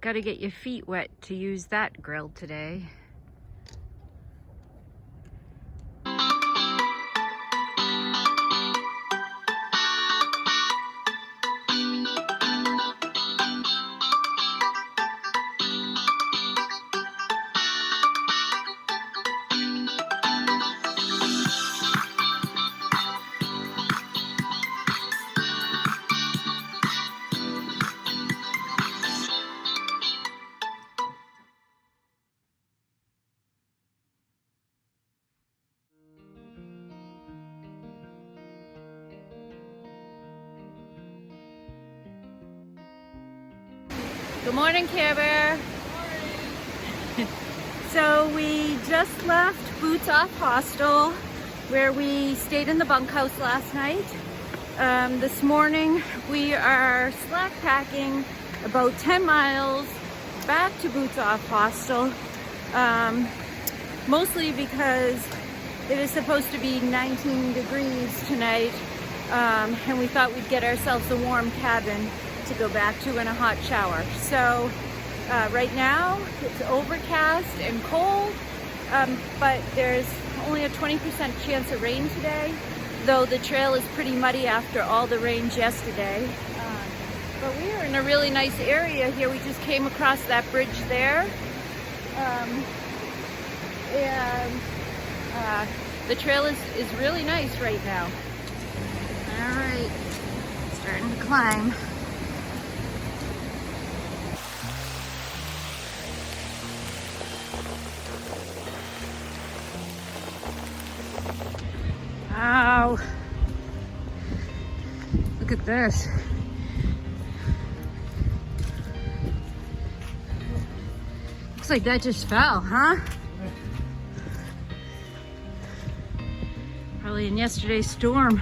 Gotta get your feet wet to use that grill today. Good morning, Care Bear. So we just left Boots Off Hostel, where we stayed in the bunkhouse last night. This morning we are slack packing about 10 miles back to Boots Off Hostel, mostly because it is supposed to be 19 degrees tonight, and we thought we'd get ourselves a warm cabin to go back to in a hot shower. So right now it's overcast and cold, but there's only a 20% chance of rain today, though the trail is pretty muddy after all the rains yesterday. But we are in a really nice area here. We just came across that bridge there, and the trail is really nice right now. All right, starting to climb. Wow, look at this. Looks like that just fell, huh? Probably in yesterday's storm.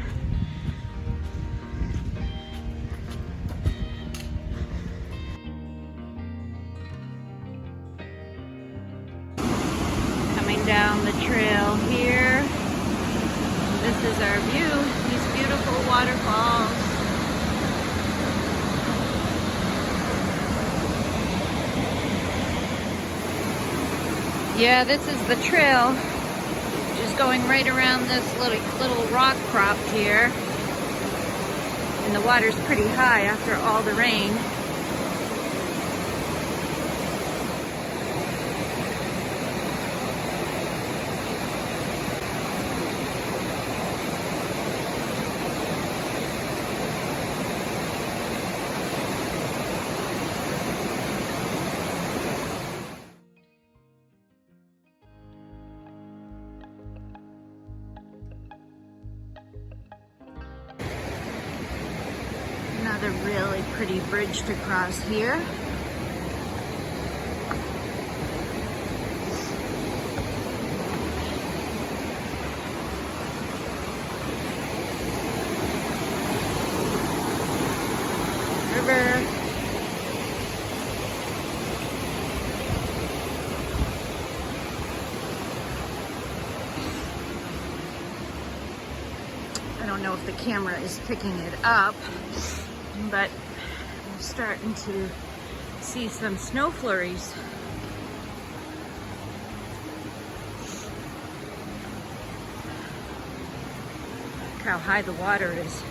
Coming down the trail here. This is our view, these beautiful waterfalls. Yeah, this is the trail, just going right around this little rock crop here. And the water's pretty high after all the rain. Another really pretty bridge to cross here. River. I don't know if the camera is picking it up, but I'm starting to see some snow flurries. Look how high the water is.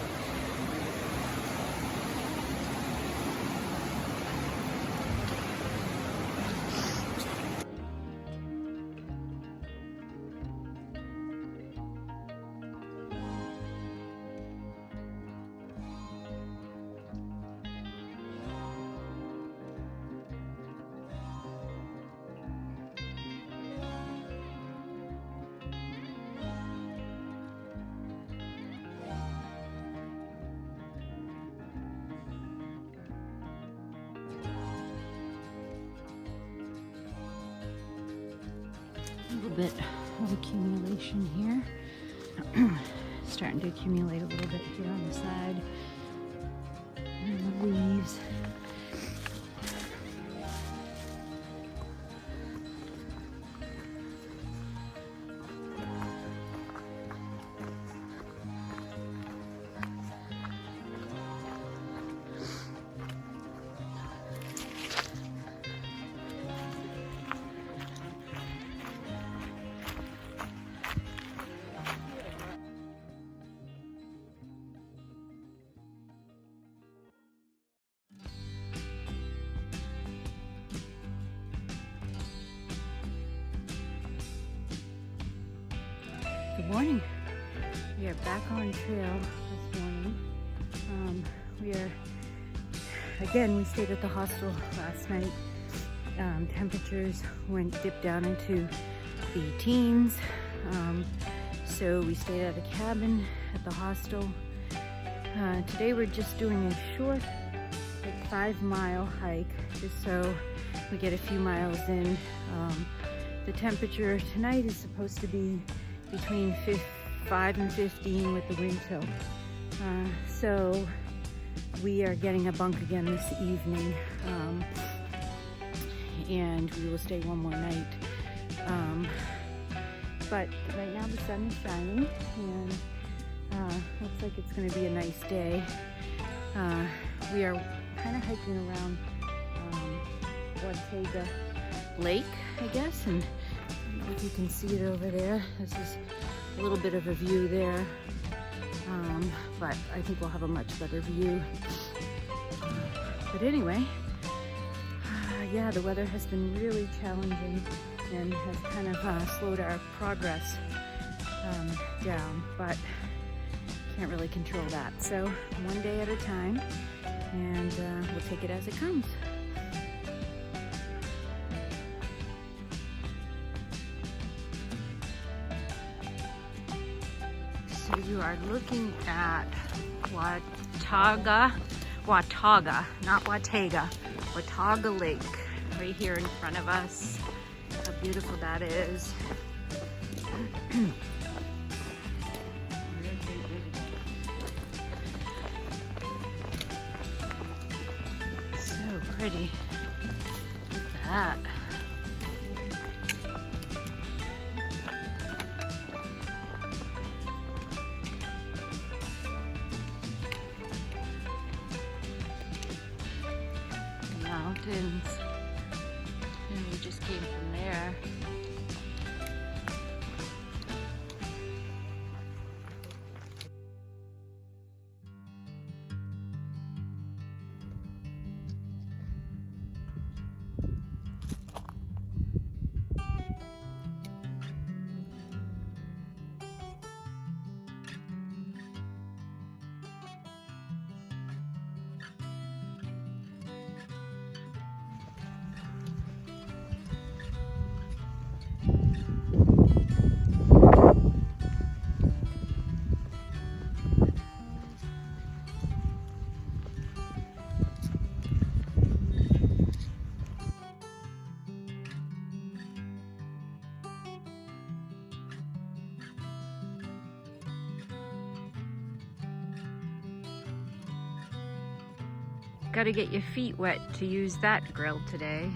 A little bit of accumulation here. Starting to accumulate a little bit here on the side. And the leaves. morning. We are back on trail this morning. We stayed at the hostel last night. Temperatures dipped down into the teens. So we stayed at a cabin at the hostel. Today we're just doing a short, like 5-mile hike, just so we get a few miles in. The temperature tonight is supposed to be between 5 and 15 with the wind chill. So we are getting a bunk again this evening, and we will stay one more night. But right now the sun is shining, and looks like it's going to be a nice day. We are kind of hiking around Watega Lake, I guess, and if you can see it over there, this is a little bit of a view there, but I think we'll have a much better view. But anyway, yeah, the weather has been really challenging and has kind of slowed our progress down, but can't really control that. So one day at a time, and we'll take it as it comes. So you are looking at Watauga, not Watega, Watauga Lake, right here in front of us. How beautiful that is. So pretty. Look at that. Mountains, and we just came from there. Got to get your feet wet to use that grill today.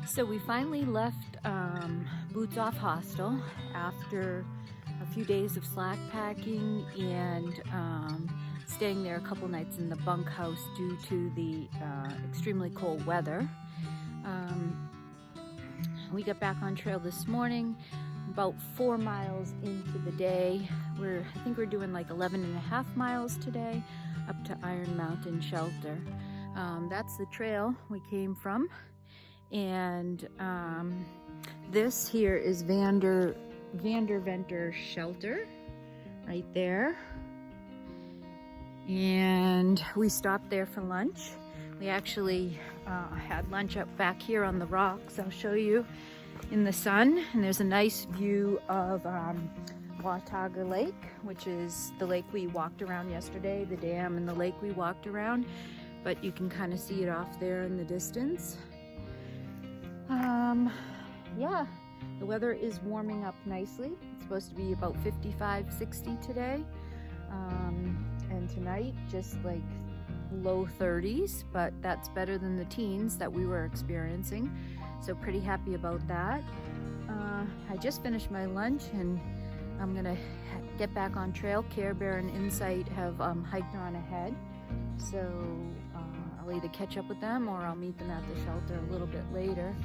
So we finally left Boots Off Hostel after a few days of slack packing and staying there a couple nights in the bunkhouse due to the extremely cold weather. We got back on trail this morning, about 4 miles into the day. I think we're doing like 11.5 miles today up to Iron Mountain Shelter. That's the trail we came from. And this here is Vanderventer Shelter, right there. And we stopped there for lunch. We actually had lunch up back here on the rocks. I'll show you in the sun. And there's a nice view of Watauga Lake, which is the lake we walked around yesterday, the dam and the lake we walked around. But you can kind of see it off there in the distance. Yeah, the weather is warming up nicely. It's supposed to be about 55, 60 today. And tonight, just like low 30s, but that's better than the teens that we were experiencing. So pretty happy about that. I just finished my lunch and I'm gonna get back on trail. Care Bear and Insight have hiked on ahead. So I'll either catch up with them or I'll meet them at the shelter a little bit later.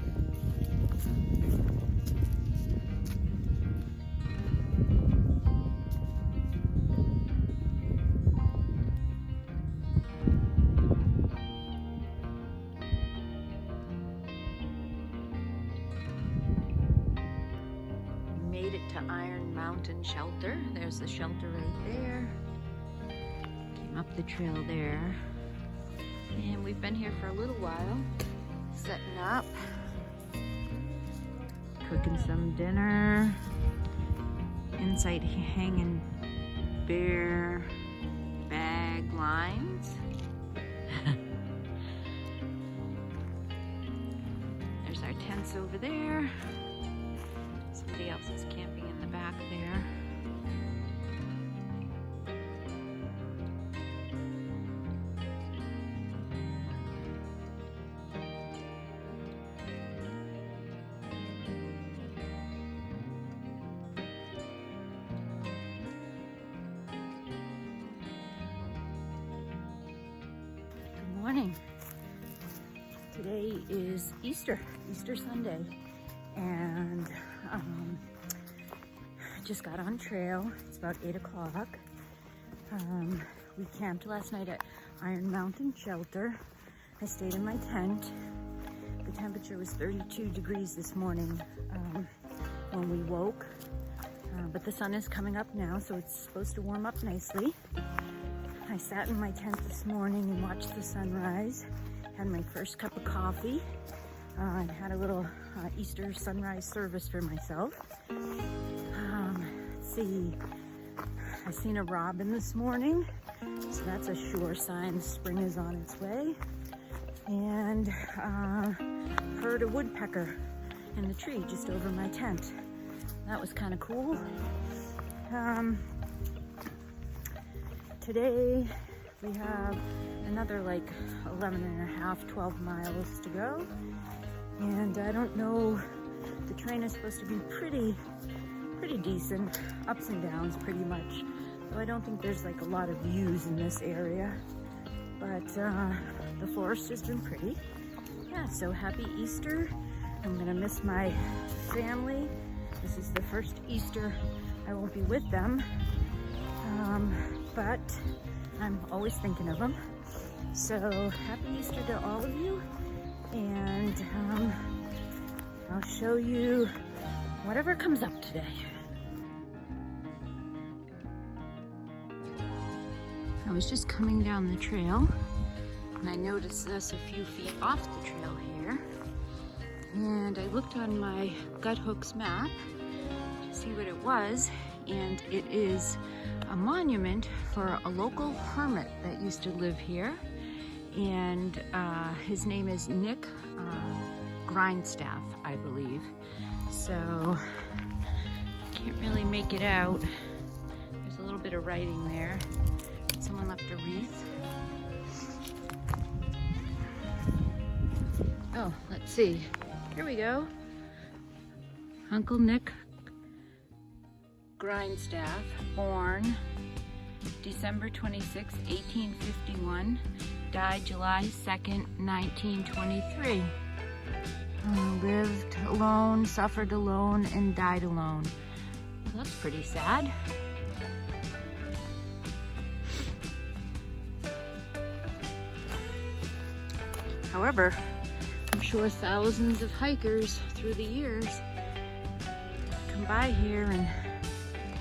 Made it to Iron Mountain Shelter. There's the shelter right there. Came up the trail there. And we've been here for a little while, setting up, cooking some dinner. Insight hanging bear bag lines. There's our tents over there. Somebody else is camping in the back there. Good morning. Today is Easter Sunday, and just got on trail. It's about 8 o'clock. We camped last night at Iron Mountain Shelter. I stayed in my tent. The temperature was 32 degrees this morning when we woke, but the sun is coming up now, so it's supposed to warm up nicely. I sat in my tent this morning and watched the sunrise, had my first cup of coffee, and had a little Easter sunrise service for myself. Let's see, I seen a robin this morning, so that's a sure sign spring is on its way. And heard a woodpecker in the tree just over my tent. That was kind of cool. Today we have another like 11 and a half, 12 miles to go. And I don't know, the terrain is supposed to be pretty decent, ups and downs pretty much. So I don't think there's like a lot of views in this area, but the forest has been pretty. Yeah, so happy Easter. I'm gonna miss my family. This is the first Easter I won't be with them, but I'm always thinking of them. So happy Easter to all of you, and I'll show you whatever comes up today. I was just coming down the trail and I noticed this a few feet off the trail here, and I looked on my Gut Hooks map to see what it was, and it is a monument for a local hermit that used to live here, and his name is Nick Grindstaff, I believe. So can't really make it out. There's a little bit of writing there. Someone left a wreath. Oh, let's see. Here we go. Uncle Nick Grindstaff, born December 26, 1851, died July 2nd, 1923. Lived alone, suffered alone, and died alone. Well, that's pretty sad. However, I'm sure thousands of hikers through the years come by here and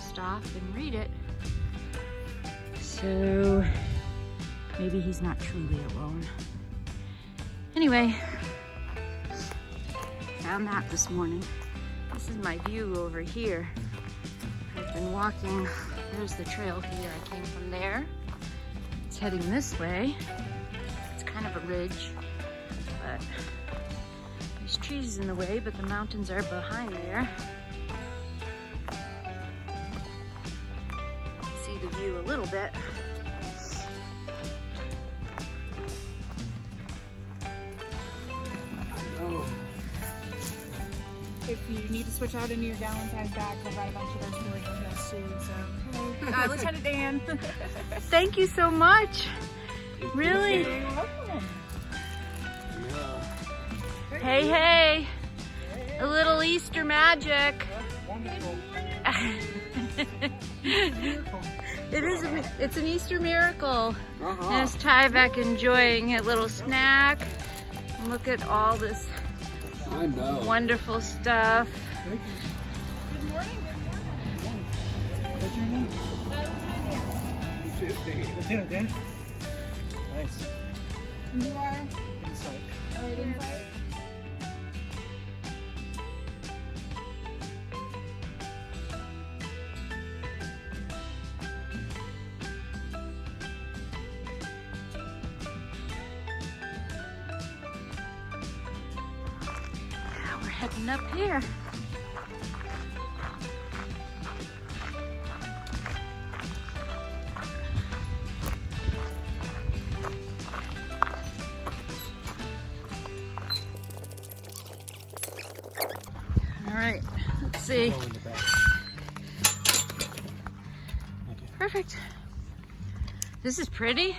stop and read it. So maybe he's not truly alone. Anyway, found that this morning. This is my view over here. I've been walking, there's the trail here. I came from there. It's heading this way. It's kind of a ridge, but there's trees in the way, but the mountains are behind there. See the view a little bit. if you need to switch out into your gallon size bag, I've got a bunch of those storage windows too. So, Lieutenant Dan. Thank you so much. Really? You're welcome. Hey, hey. A little Easter magic. Wonderful. It's an Easter miracle. There's Tyvek enjoying a little snack. And look at all this wonderful stuff. Good morning. What's your name? Lieutenant Dan. Nice. And you are? Inside. All right, inside. Now we're heading up here. All right, let's see. Perfect. This is pretty.